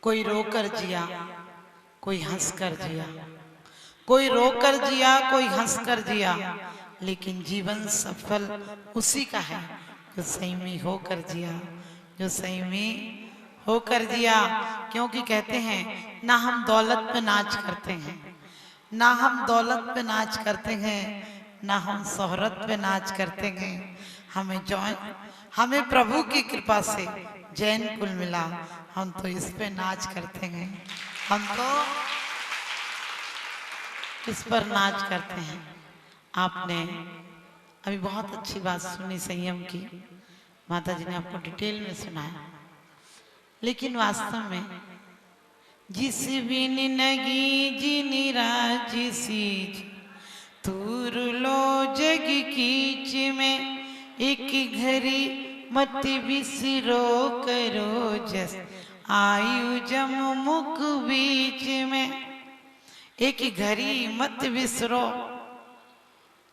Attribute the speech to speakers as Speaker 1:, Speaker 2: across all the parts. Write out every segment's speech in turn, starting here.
Speaker 1: कोई रोकर जिया, कोई हंसकर जिया, कोई रोकर जिया, कोई हंसकर जिया, लेकिन जीवन सफल उसी का है जो संयमी होकर जिया, जो संयमी होकर जिया। क्योंकि कहते हैं ना हम दौलत पे नाच करते हैं, ना हम दौलत पे नाच करते हैं, ना हम शोहरत पे नाच करते हैं। हमें प्रभु की कृपा से जैन कुल मिला, हम तो इस पे नाच करते हैं, हम तो इस पर नाच करते हैं। आपने अभी बहुत अच्छी बात सुनी संयम की, माता जी ने आपको डिटेल में सुनाया, लेकिन वास्तव में जिस बिन नगी जिनी राजी सीज तूर लो जग कीच में, एक घड़ी मत बिसरो करो जस आयु जम मुख बीच में। एक घड़ी मत बिसरो,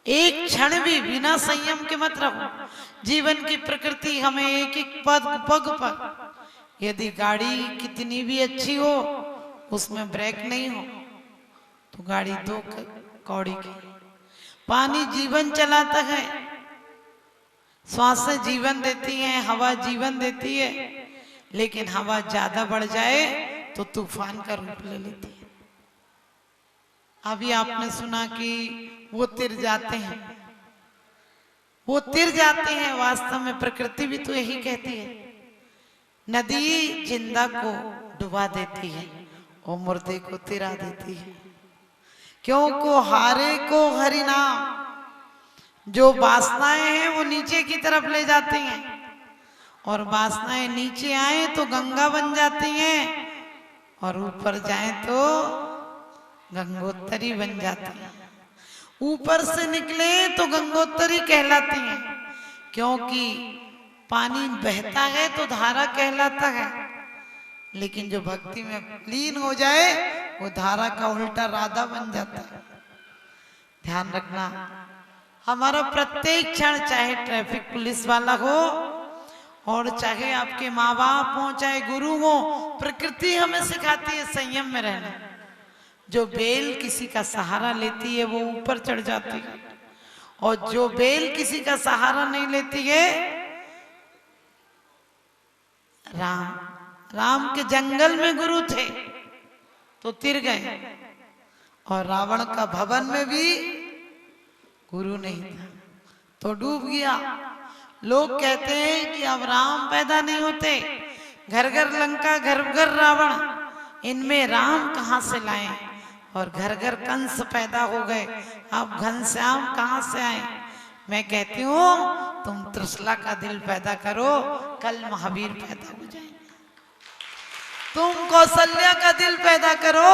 Speaker 1: एक क्षण भी बिना संयम के मत रहो। जीवन की प्रकृति हमें एक एक पग पर, यदि गाड़ी कितनी भी अच्छी हो उसमें ब्रेक नहीं हो तो गाड़ी दो कौड़ी की। पानी जीवन चलाता है, श्वासें जीवन देती हैं, हवा जीवन देती है, लेकिन हवा ज्यादा बढ़ जाए तो तूफान का रूप ले लेती है। अभी आपने सुना कि वो तिर जाते हैं, वो तिर जाते हैं। वास्तव में प्रकृति भी तो यही कहती है, नदी जिंदा को डुबा देती है और मुर्दे को तिरा देती है। क्यों को हारे को हरि नाम, जो वासनाएं हैं वो नीचे की तरफ ले जाती हैं, और वासनाएं नीचे आए तो गंगा बन जाती हैं, और ऊपर जाए तो गंगोत्तरी बन जाती हैं। ऊपर से निकले तो गंगोत्तरी कहलाती हैं, क्योंकि पानी बहता है तो धारा कहलाता है, लेकिन जो भक्ति में लीन हो जाए वो धारा का उल्टा राधा बन जाता है। ध्यान रखना, हमारा प्रत्येक क्षण, चाहे ट्रैफिक पुलिस वाला हो और चाहे आपके माँ बाप हो, चाहे गुरु हो, प्रकृति हमें सिखाती है संयम में रहना। जो बेल किसी का सहारा लेती है वो ऊपर चढ़ जाती है, और जो बेल किसी का सहारा नहीं लेती है, राम के जंगल में गुरु थे तो तिर गए, और रावण का भवन में भी गुरु नहीं था तो डूब गया। लोग कहते हैं कि अब राम पैदा नहीं होते, घर घर लंका घर घर रावण, इनमें राम कहां से लाए, और घर घर कंस पैदा हो गए, अब घनश्याम कहां से आए। मैं कहती हूँ तुम त्रिशला का दिल पैदा करो, कल महावीर पैदा हो जाएंगे। तुम कौशल्या का दिल पैदा करो,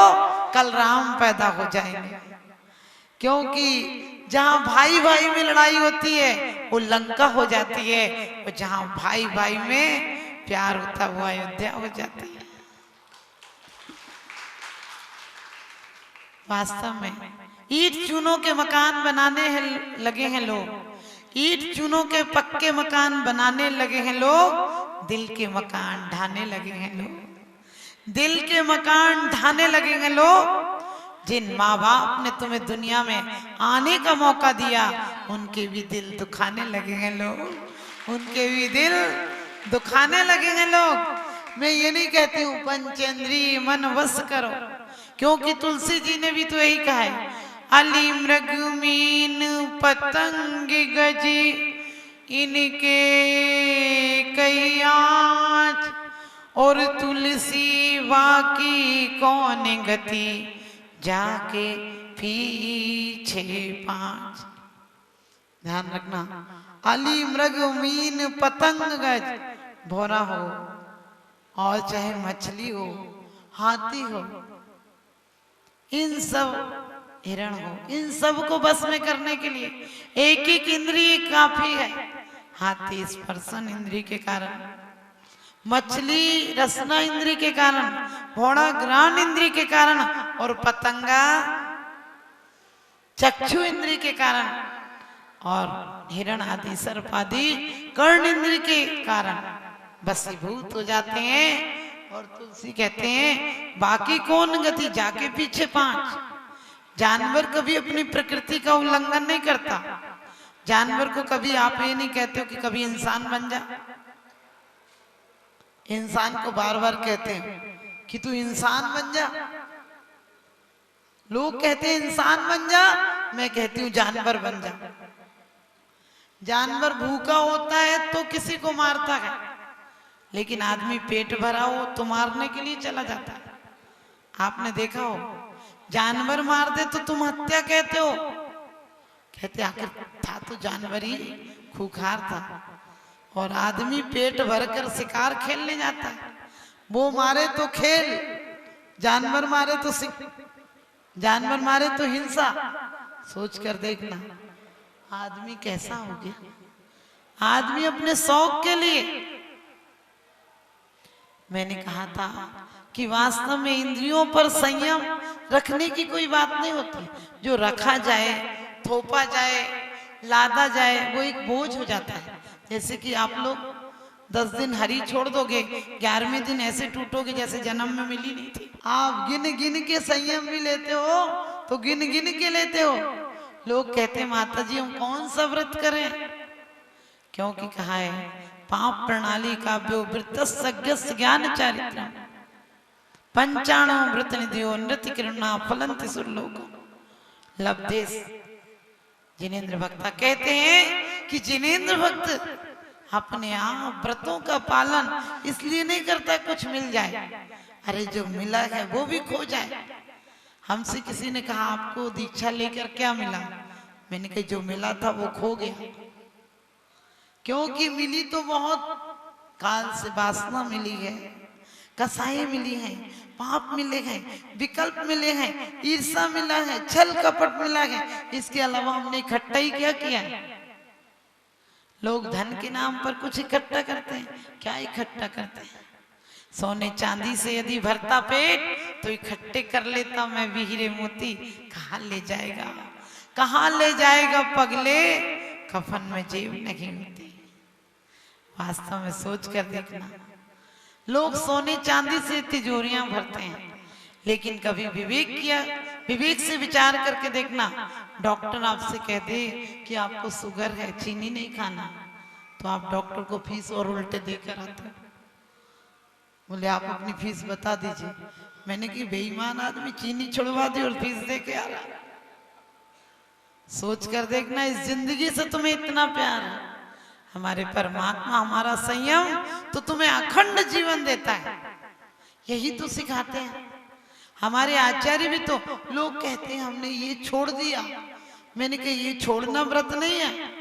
Speaker 1: कल राम पैदा हो जाएंगे। क्योंकि जहां भाई भाई में लड़ाई होती है वो लंका हो जाती है, और जहां भाई भाई में प्यार होता हुआ अयोध्या हो जाती है। वास्तव में ईट चूनों के मकान बनाने लगे हैं लोग, ईट चूनों के पक्के मकान बनाने लगे हैं लोग, दिल के मकान ढाने लगे हैं लोग, दिल के मकान ढाने लगे हैं लोग। जिन माँ बाप ने तुम्हें दुनिया में आने का मौका दिया उनके भी दिल दुखाने लगे हैं लोग, उनके भी दिल दुखाने लगे हैं लोग। मैं ये नहीं कहती हूँ पंचेंद्रिय मन वश करो, क्योंकि तुलसी जी ने भी तो यही कहा है, अली मृग मीन पतंग गजी इनके कई आँच, और तुलसी बाकी कौन गति जाके पीछे पांच। ध्यान रखना, अली मृग मीन पतंग गज, भौरा हो और चाहे मछली हो, हाथी हो, इन सब हिरण हो, इन सब को बस में करने के लिए एक एक इंद्रिय काफी है। हाथी स्पर्शन इंद्रिय के कारण, मछली रसना इंद्रिय के कारण, घोड़ा घ्राण इंद्रिय के कारण, और पतंगा चक्षु इंद्रिय के कारण, और हिरण आदि सर्प आदि कर्ण इंद्रिय के कारण बसीभूत हो जाते हैं। और तुलसी कहते हैं बाकी कौन गति जाके पीछे 5। जानवर कभी अपनी प्रकृति का उल्लंघन नहीं करता। जानवर को कभी आप ये नहीं कहते हो कि कभी इंसान बन जा। इंसान को बार बार कहते हैं कि तू इंसान बन जा। लोग कहते हैं इंसान बन जा, मैं कहती हूं जानवर बन जा। जानवर भूखा होता है तो किसी को मारता है, लेकिन आदमी पेट भरा हो तो मारने के लिए चला जाता है। आपने देखा हो, जानवर मार दे तो तुम हत्या कहते हो। कहते आखिर था तो जानवर ही, खूंखार था। और आदमी पेट भरकर शिकार खेलने जाता है। वो मारे तो खेल, जानवर मारे तो जानवर मारे तो हिंसा। सोच कर देखना आदमी कैसा हो गया। आदमी अपने शौक के लिए। मैंने कहा था कि वास्तव में इंद्रियों पर संयम रखने की कोई बात नहीं होती। जो रखा जाए, थोपा जाए, लादा जाए, वो एक बोझ हो जाता है। जैसे कि आप लोग 10 दिन हरी छोड़ दोगे, 11वें दिन ऐसे टूटोगे जैसे जन्म में मिली नहीं थी। आप गिन गिन के संयम भी लेते हो तो गिन गिन के लेते हो। लोग कहते हैं माता जी हम कौन सा व्रत करें, क्योंकि कहा है पाप प्रणाली का व्रत ज्ञान चारित्र पंचाणो व्रत निधियो नृत्य किरणा फलंति सुरलोक लब्धेस। जिनेंद्र भक्ता कहते हैं कि जिनेंद्र भक्त अपने आप व्रतों का पालन इसलिए नहीं करता कुछ मिल जाए। अरे जो मिला है वो भी खो जाए। हमसे किसी ने कहा आपको दीक्षा लेकर क्या मिला? मैंने कहा जो मिला था वो खो गया। क्योंकि मिली तो बहुत काल से वासना मिली है, कसाई मिली है, पाप मिले हैं, विकल्प मिले हैं, ईर्षा मिला है, छल कपट मिला है। इसके अलावा हमने इकट्ठा ही क्या किया है? लोग धन के नाम पर कुछ इकट्ठा करते हैं। क्या इकट्ठा करते हैं? सोने चांदी से यदि भरता पेट तो इकट्ठे कर लेता मैं भी हीरे मोती। कहाँ ले जाएगा, कहाँ ले जाएगा पगले, कफन में जेब नहीं होती। वास्तव में सोच कर देखना, लोग सोने चांदी से तिजोरियां भरते हैं, लेकिन कभी विवेक से विचार करके देखना। डॉक्टर आपसे कह दे कि आपको शुगर है, चीनी नहीं खाना, तो आप डॉक्टर को फीस और उल्टे देकर आते हैं। बोले आप अपनी फीस बता दीजिए। मैंने कि बेईमान आदमी चीनी छुड़वा दी और फीस दे के आ रहा। सोच कर देखना, इस जिंदगी से तुम्हें इतना प्यार है। हमारे परमात्मा हमारा संयम तो तुम्हें अखंड जीवन देता है, यही तो सिखाते हैं हमारे आचार्य भी। तो लोग कहते हैं हमने ये छोड़ दिया। मैंने कहा ये छोड़ना व्रत नहीं है।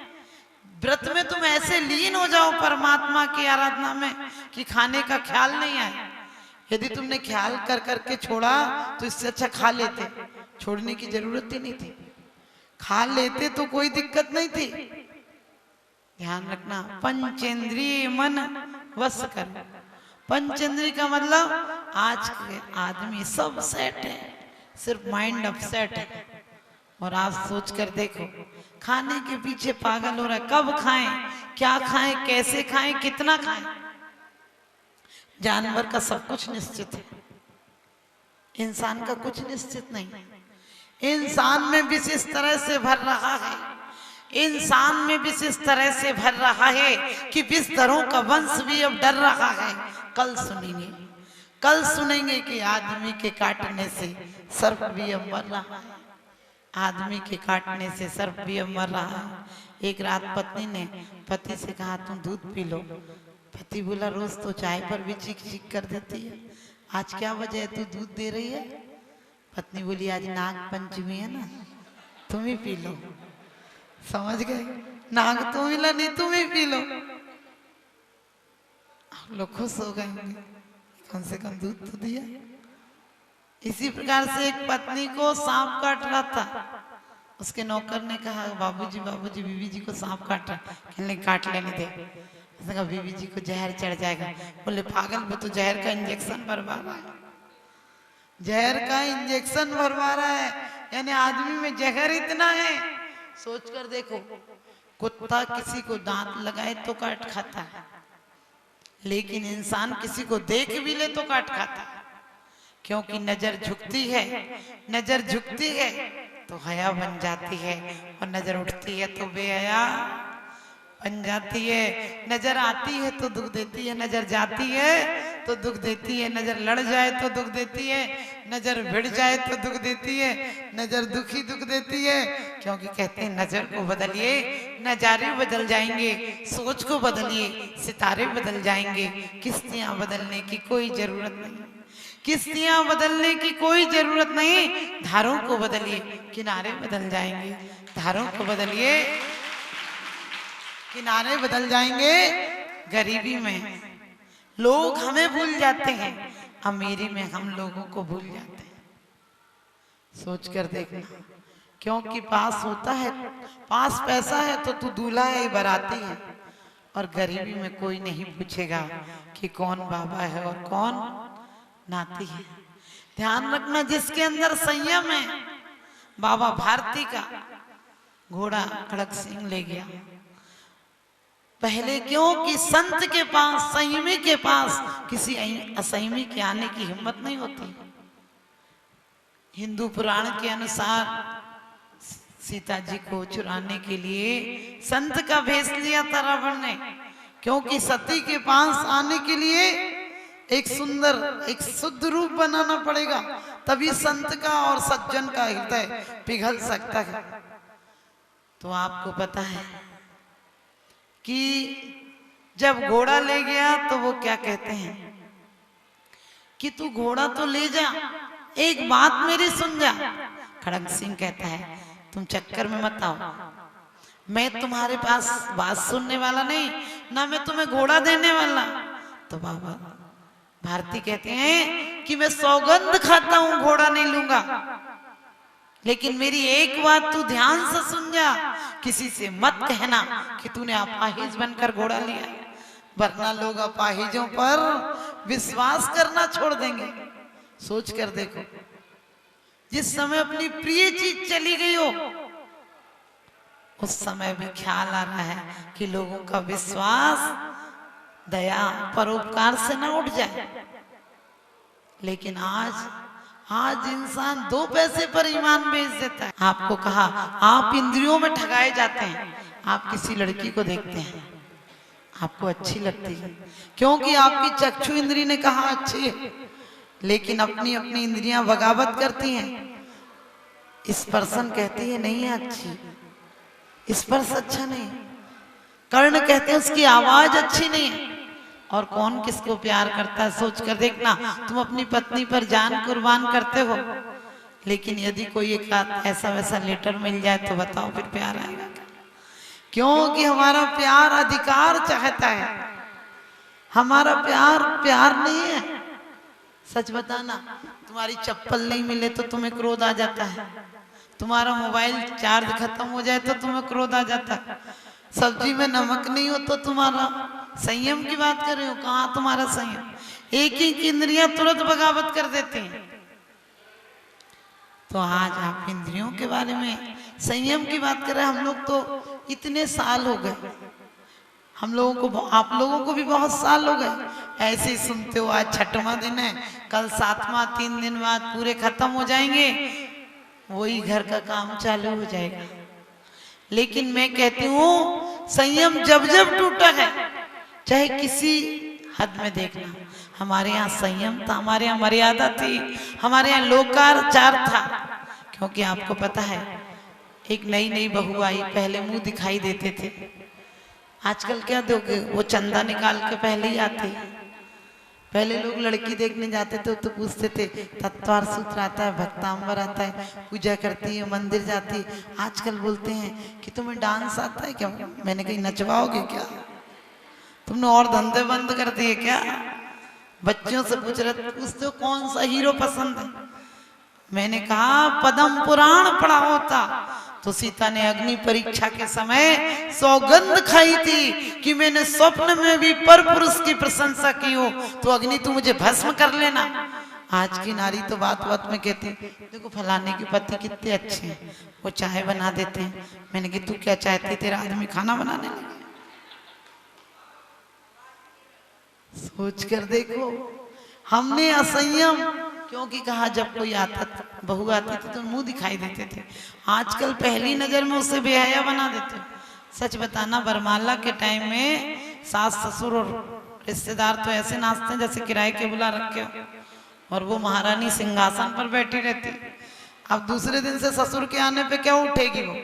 Speaker 1: व्रत में तुम ऐसे लीन हो जाओ परमात्मा की आराधना में कि खाने का ख्याल नहीं आए। यदि तुमने ख्याल कर करके छोड़ा तो इससे अच्छा खा लेते, छोड़ने की जरूरत ही नहीं थी। खा लेते तो कोई दिक्कत नहीं थी। ध्यान रखना, पंचेंद्रिय मन वश कर। पंचेंद्रिय का मतलब आज के आदमी सब सेट है, सिर्फ माइंड अपसेट है। और आप सोच कर देखो, खाने के पीछे पागल हो रहा है। कब खाएं, क्या खाएं, कैसे खाएं, कितना खाएं। जानवर का सब कुछ निश्चित है, इंसान का कुछ निश्चित नहीं। इंसान में विष इस तरह से भर रहा है, इंसान में विष इस तरह से भर रहा है कि बिस्तरों का वंश भी अब डर रहा है। कल सुनेंगे कि आदमी के काटने से सर्प भी अब मर रहा है। आदमी के काटने से सर्प भी अब मर रहा है। एक रात पत्नी ने पति से कहा तुम दूध पी लो। पति बोला रोज तो चाय पर भी चीख चीख कर देती है, आज क्या वजह है तू दूध दे रही है? पत्नी बोली आज नाग पंचमी है ना, तुम ही पी लो। समझ गए, नाग तो मिला नहीं, तुम ही पी लो। लोग खुश हो गए, कम से कम दूध तो दिया। इसी प्रकार से एक पत्नी को सांप काट रहा था। उसके नौकर ने कहा बाबूजी बाबूजी बीवी जी को सांप काट रहा। कहने काट लेने दे। उसने कहा बीवी जी को जहर चढ़ जाएगा। बोले पागल, वो तो जहर का इंजेक्शन भरवा रहा है, जहर का इंजेक्शन भरवा रहा है। यानी आदमी में जहर इतना है। सोच कर देखो, कुत्ता किसी को दांत लगाए तो काट खाता है, लेकिन इंसान किसी को देख भी ले तो काट खाता है, क्योंकि नजर झुकती है, नजर झुकती है तो हया बन जाती है, और नजर उठती है तो बेहया बन जाती है। नजर आती है तो दुख देती है, नजर जाती है तो दुख देती है, नजर लड़ जाए तो दुख देती है, नजर भिड़ जाए तो दुख देती है, नजर दुखी दुख देती है। क्योंकि कहते हैं नजर को बदलिए नजारे बदल जाएंगे, सोच को बदलिए सितारे बदल जाएंगे। किश्तियां बदलने की कोई जरूरत नहीं, किश्तियां बदलने की कोई जरूरत नहीं, धारों को बदलिए किनारे बदल जाएंगे, धारों को बदलिए किनारे बदल जाएंगे। गरीबी में लोग हमें भूल जाते हैं, अमीरी में हम लोगों को भूल जाते हैं। सोच कर देखना, क्योंकि पास होता है, पास पैसा है तो तू दूल्हा है बाराती है, और गरीबी में कोई नहीं पूछेगा कि कौन बाबा है और कौन नाती है। ध्यान रखना, जिसके अंदर संयम है, बाबा भारती का घोड़ा खड़क सिंह ले गया पहले, क्योंकि संत के पास, संयमी के पास किसी असंयमी के आने की हिम्मत नहीं होती। हिंदू पुराण के अनुसार सीता जी को चुराने के लिए संत का भेष लिया था रावण ने, क्योंकि सती के पास आने के लिए एक सुंदर, एक शुद्ध रूप बनाना पड़ेगा, तभी संत का और सज्जन का हृदय पिघल सकता है। तो आपको पता है कि जब घोड़ा ले गया तो वो क्या कहते हैं कि तू घोड़ा तो ले जा, एक बात मेरी सुन जा। खड़ग सिंह कहता है तुम चक्कर में मत आओ, मैं तुम्हारे पास बात सुनने वाला नहीं, ना मैं तुम्हें घोड़ा देने वाला। तो बाबा भारती कहते हैं कि मैं सौगंध खाता हूं घोड़ा नहीं लूंगा, लेकिन मेरी एक बात तू ध्यान से सुन जा, किसी से मत कहना कि तूने अपाहिज बनकर घोड़ा लिया, वरना लोग अपाहिजों पर विश्वास करना छोड़ देंगे। सोच कर देखो, जिस समय अपनी प्रिय चीज चली गई हो, उस समय भी ख्याल आ रहा है कि लोगों का विश्वास दया परोपकार से ना उठ जाए। लेकिन आज इंसान 2 पैसे पर ईमान बेच देता है। आपको कहा आप इंद्रियों में ठगाए जाते हैं। आप किसी लड़की को देखते हैं, आपको अच्छी लगती है क्योंकि आपकी चक्षु इंद्री ने कहा अच्छी है, लेकिन अपनी अपनी इंद्रियां बगावत करती हैं। स्पर्शन कहती है नहीं है अच्छी, स्पर्श अच्छा नहीं, कर्ण कहते हैं उसकी आवाज अच्छी नहीं है। और कौन किसको प्यार करता है सोच कर देखना। तुम अपनी पत्नी पर जान कुर्बान करते हो, लेकिन यदि कोई एक ऐसा वैसा लेटर मिल जाए तो बताओ फिर प्यार आएगा? क्योंकि हमारा प्यार अधिकार चाहता है, हमारा प्यार प्यार नहीं है। सच बताना, तुम्हारी चप्पल नहीं मिले तो तुम्हें क्रोध आ जाता है, तुम्हारा मोबाइल चार्ज खत्म हो जाए तो तुम्हें क्रोध आ जाता है, सब्जी में नमक नहीं हो तो तुम्हारा संयम की बात कर रहे हो, कहाँ तुम्हारा संयम? एक ही इंद्रियां तुरंत बगावत कर देती हैं। तो आज आप इंद्रियों के बारे में संयम की बात कर रहे हैं। हम लोग तो इतने साल हो गए, हम लोगों को, आप लोगों को भी बहुत साल हो गए ऐसे ही सुनते हो। आज 6वां दिन है, कल 7वां, 3 दिन बाद पूरे खत्म हो जाएंगे, वही घर का काम चालू हो जाएगा। लेकिन मैं कहती हूँ संयम जब जब टूटा है, चाहे किसी हद में देखना, हमारे यहाँ संयम था, हमारे यहाँ मर्यादा थी, हमारे यहाँ लोकाचार था। क्योंकि आपको पता है एक नई नई बहू आई, पहले मुंह दिखाई देते थे, आजकल क्या दोगे, वो चंदा निकाल के पहले ही आते। पहले लोग लड़की देखने जाते थे तो पूछते थे तत्वार सूत्र आता है, भक्तांबर आता है, पूजा करती है, मंदिर जाती है। आजकल बोलते हैं कि तुम्हें डांस आता है क्या? मैंने कही नचवाओगे क्या? तुमने और धंधे बंद कर दिए क्या? बच्चों से पूछते हो कौन सा हीरो पसंद है? मैंने कहा पद्म पुराण पढ़ा होता तो सीता ने अग्नि परीक्षा के समय सौगंध खाई थी कि मैंने स्वप्न में भी पर पुरुष की प्रशंसा की हो तो अग्नि तू मुझे भस्म कर लेना। आज की नारी तो बात बात में कहती देखो फलाने के पति कितने अच्छे हैं, वो चाय बना देते हैं। मैंने कहा तू क्या चाहती, तेरा आदमी खाना बनाने लगे? सोच कर देखो, हमने असंयम, क्योंकि कहा जब कोई आता बहू आती थी तो मुंह दिखाई देते थे, आजकल पहली नजर में उसे बेहया बना देते। सच बताना, वरमाला के टाइम में सास ससुर और रिश्तेदार तो ऐसे नाचते हैं जैसे किराए के बुला रखे हो, और वो महारानी सिंहासन पर बैठी रहती। अब दूसरे दिन से ससुर के आने पे क्या उठेगी वो,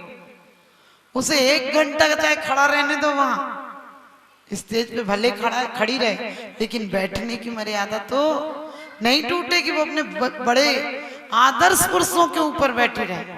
Speaker 1: उसे 1 घंटा चाहे खड़ा रहने दो वहां स्टेज पे, भले खड़ी रहे, लेकिन बैठने की मर्यादा तो नहीं टूटेगी। वो अपने बड़े आदर्श पुरुषों के ऊपर बैठी रहे।